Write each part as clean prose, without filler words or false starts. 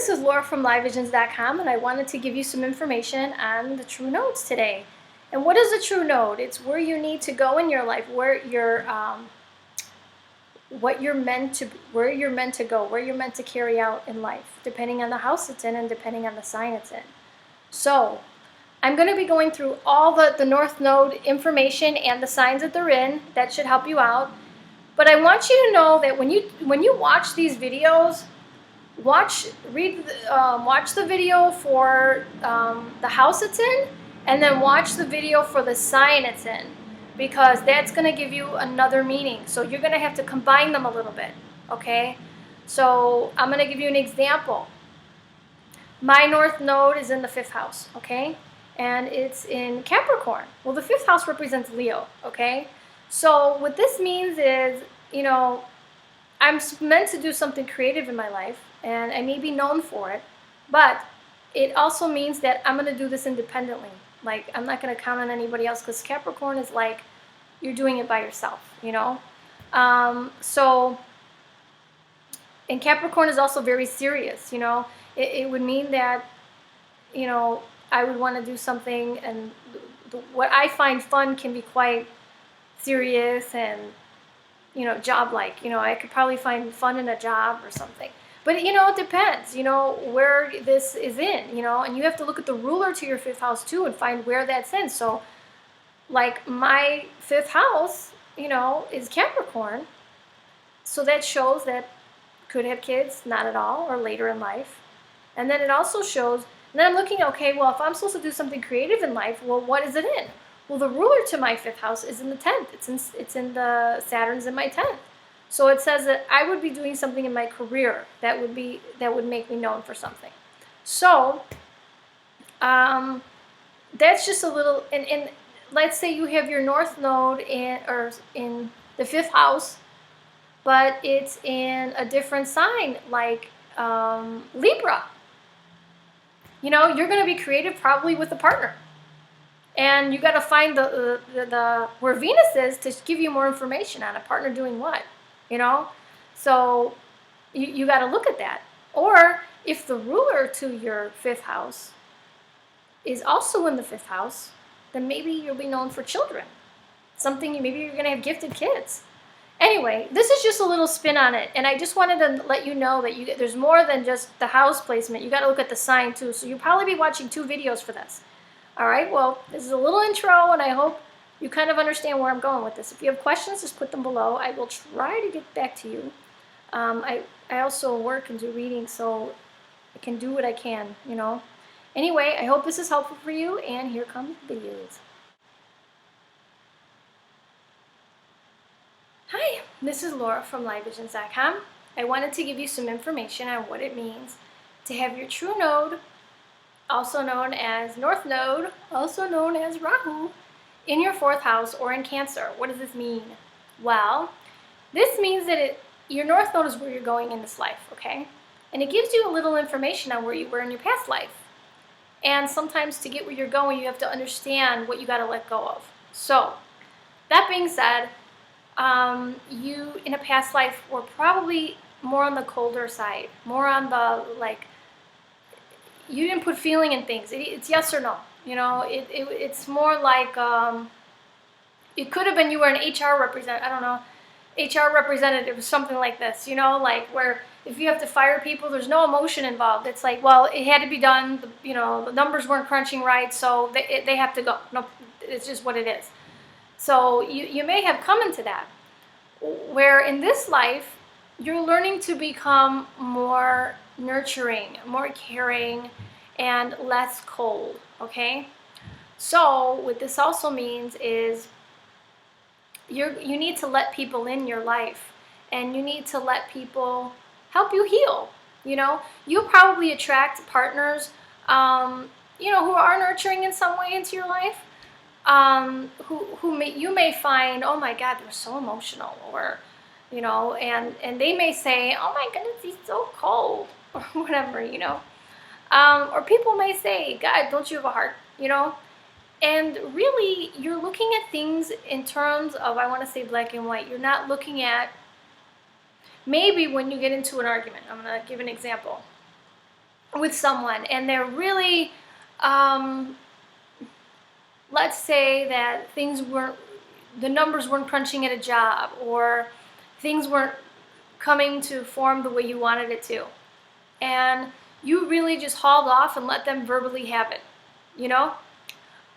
this is Laura from LiveVisions.com, and I wanted to give you some information on the true nodes today. And what is a true node? It's where you need to go in your life, where you're, where you're meant to go, where you're meant to carry out in life, depending on the house it's in and depending on the sign it's in. So I'm going to be going through all the North Node information and the signs that they're in. That should help you out. But I want you to know that when you watch these videos, watch the video for the house it's in, and then watch the video for the sign it's in, because that's going to give you another meaning. So you're going to have to combine them a little bit, okay? So I'm going to give you an example. My North Node is in the 5th house, okay? And it's in Capricorn. Well, the 5th house represents Leo, okay? So what this means is, you know, I'm meant to do something creative in my life, and I may be known for it, but it also means that I'm going to do this independently. Like, I'm not going to count on anybody else, because Capricorn is like you're doing it by yourself, you know? And Capricorn is also very serious, you know? It would mean that, you know, I would want to do something, and what I find fun can be quite serious and, you know, job-like. You know, I could probably find fun in a job or something. But, you know, it depends, you know, where this is in, you know, and you have to look at the ruler to your 5th house too and find where that's in. So, like, my 5th house, you know, is Capricorn. So that shows that could have kids, not at all, or later in life. And then it also shows, and then I'm looking, okay, well, if I'm supposed to do something creative in life, well, what is it in? Well, the ruler to my 5th house is in the 10th. It's in the Saturn's in my 10th. So it says that I would be doing something in my career that would make me known for something. So that's just a little. And let's say you have your North Node in the 5th house, but it's in a different sign, like Libra. You know, you're going to be creative probably with a partner. And you got to find the where Venus is to give you more information on a partner doing what, you know? So you got to look at that. Or if the ruler to your 5th house is also in the 5th house, then maybe you'll be known for children. Maybe you're going to have gifted kids. Anyway, this is just a little spin on it, and I just wanted to let you know that there's more than just the house placement. You got to look at the sign too. So you'll probably be watching 2 videos for this. All right, well, this is a little intro, and I hope you kind of understand where I'm going with this. If you have questions, just put them below. I will try to get back to you. I also work and do readings, so I can do what I can, you know. Anyway, I hope this is helpful for you, and here come the videos. Hi, this is Laura from LiveVisions.com. I wanted to give you some information on what it means to have your true node, also known as North Node, also known as Rahu, in your 4th house or in Cancer. What does this mean? Well, this means that your North Node is where you're going in this life, okay? And it gives you a little information on where you were in your past life. And sometimes to get where you're going, you have to understand what you got to let go of. So, that being said, you in a past life were probably more on the colder side, more on the, like, you didn't put feeling in things. It's yes or no. You know, it's more like, it could have been you were an HR representative, I don't know, HR representative or something like this, you know, like where if you have to fire people, there's no emotion involved. It's like, well, it had to be done, you know, the numbers weren't crunching right, so they have to go. No, it's just what it is. So you may have come into that, where in this life, you're learning to become more nurturing, more caring, and less cold, okay? So what this also means is you need to let people in your life, and you need to let people help you heal, you know? You'll probably attract partners, you know, who are nurturing in some way into your life, you may find, oh my God, they're so emotional, or, you know, and they may say, oh my goodness, he's so cold, or whatever, you know. Or people may say, God, don't you have a heart, you know? And really, you're looking at things in terms of, I want to say black and white. You're not looking at, maybe when you get into an argument, I'm going to give an example. with someone and they're really, let's say that the numbers weren't crunching at a job, or things weren't coming to form the way you wanted it to. And you really just hauled off and let them verbally have it, you know?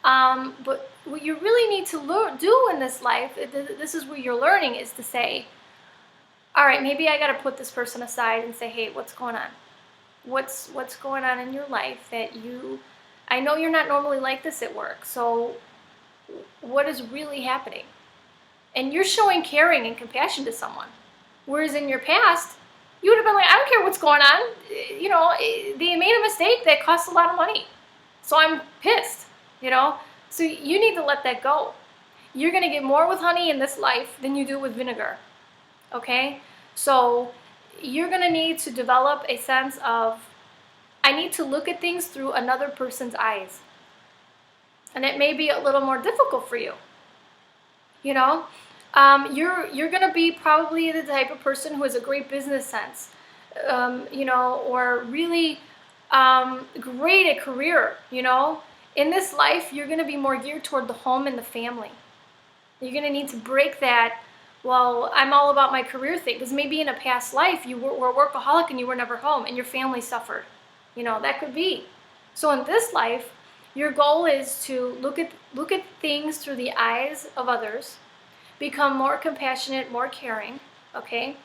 But what you really need to do in this life, this is what you're learning, is to say, all right, maybe I got to put this person aside and say, hey, what's going on? What's going on in your life that I know you're not normally like this at work, so what is really happening? And you're showing caring and compassion to someone. Whereas in your past, you would have been like, I don't care what's going on. You know, they made a mistake that costs a lot of money. So I'm pissed, you know? So you need to let that go. You're going to get more with honey in this life than you do with vinegar, okay? So you're going to need to develop a sense of, I need to look at things through another person's eyes. And it may be a little more difficult for you, you know? You're going to be probably the type of person who has a great business sense, you know, or really great at career, you know. In this life, you're going to be more geared toward the home and the family. You're going to need to break that, well, I'm all about my career thing, because maybe in a past life you were a workaholic and you were never home and your family suffered. You know, that could be. So in this life, your goal is to look at things through the eyes of others, become more compassionate, more caring, okay?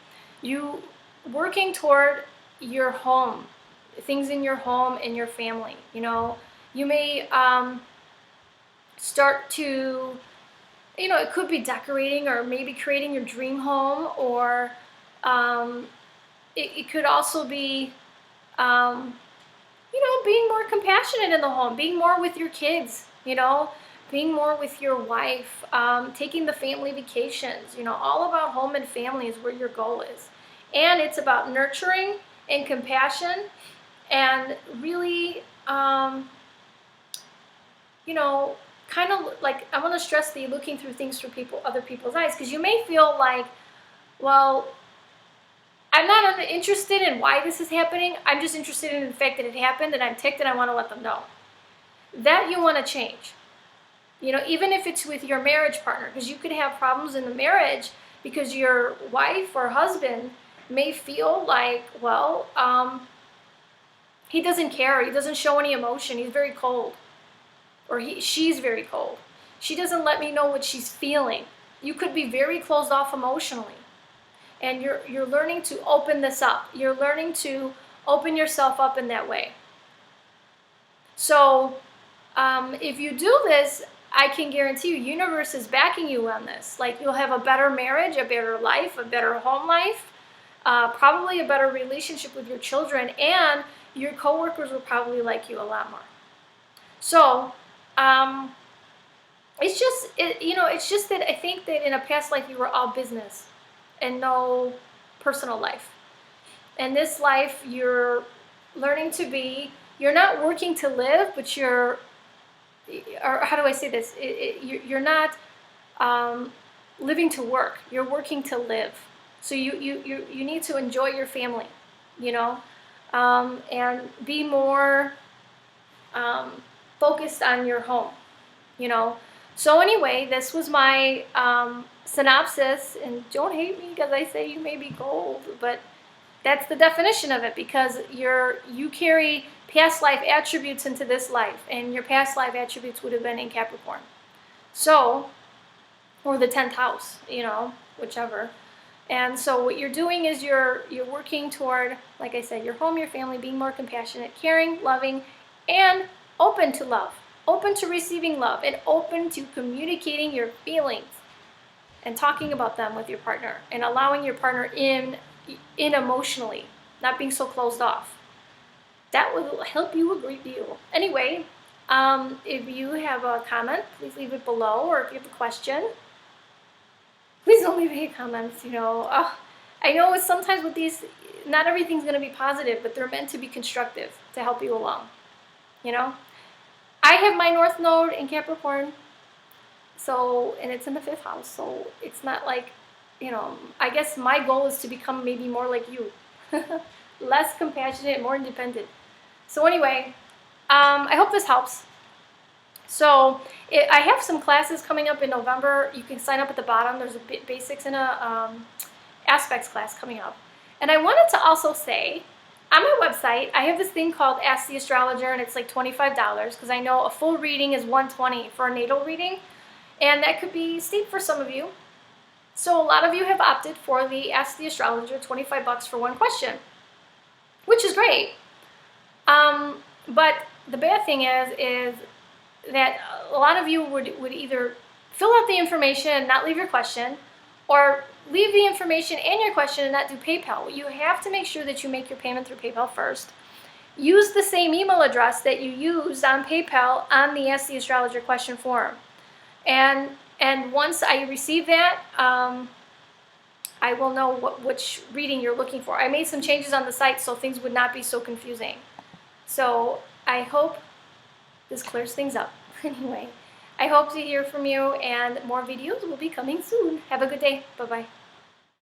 You working toward your home, things in your home and your family, you know. You may start to, you know, it could be decorating or maybe creating your dream home, or it could also be, you know, being more compassionate in the home, being more with your kids, you know, being more with your wife, taking the family vacations, you know, all about home and family is where your goal is. And it's about nurturing and compassion and really, you know, kind of like, I want to stress that you're looking through things through other people's eyes, because you may feel like, well, I'm not interested in why this is happening. I'm just interested in the fact that it happened and I'm ticked and I want to let them know. That you want to change. You know, even if it's with your marriage partner, because you could have problems in the marriage because your wife or husband may feel like, well, he doesn't care. He doesn't show any emotion. He's very cold. Or she's very cold. She doesn't let me know what she's feeling. You could be very closed off emotionally. And you're learning to open this up. You're learning to open yourself up in that way. So if you do this, I can guarantee you, universe is backing you on this. Like, you'll have a better marriage, a better life, a better home life, probably a better relationship with your children, and your coworkers will probably like you a lot more. So it's just, you know, it's just that I think that in a past life you were all business and no personal life. In this life, you're learning to be, you're not working to live, but you're, or how do I say this? You're not living to work. You're working to live. So you need to enjoy your family, you know, and be more focused on your home, you know. So anyway, this was my synopsis, and don't hate me because I say you may be gold, but that's the definition of it, because you carry past life attributes into this life, and your past life attributes would have been in Capricorn. So, or the 10th house, you know, whichever. And so what you're doing is you're working toward, like I said, your home, your family, being more compassionate, caring, loving, and open to love, open to receiving love, and open to communicating your feelings and talking about them with your partner, and allowing your partner in emotionally, not being so closed off. That will help you a great deal. Anyway, if you have a comment, please leave it below, or if you have a question, please don't leave any comments, you know. I know it's sometimes with these, not everything's going to be positive, but they're meant to be constructive to help you along, you know. I have my North Node in Capricorn, so, and it's in the 5th house, so it's not like, you know, I guess my goal is to become maybe more like you. Less compassionate, more independent. So anyway, I hope this helps. So I have some classes coming up in November. You can sign up at the bottom. There's a basics and a aspects class coming up. And I wanted to also say, on my website, I have this thing called Ask the Astrologer, and it's like $25 because I know a full reading is $120 for a natal reading, and that could be steep for some of you. So a lot of you have opted for the Ask the Astrologer, $25 for one question, which is great. But the bad thing is that a lot of you would either fill out the information and not leave your question, or leave the information and your question and not do PayPal. You have to make sure that you make your payment through PayPal first. Use the same email address that you used on PayPal on the Ask the Astrologer question form. And once I receive that, I will know which reading you're looking for. I made some changes on the site so things would not be so confusing. So I hope this clears things up. Anyway, I hope to hear from you, and more videos will be coming soon. Have a good day. Bye-bye.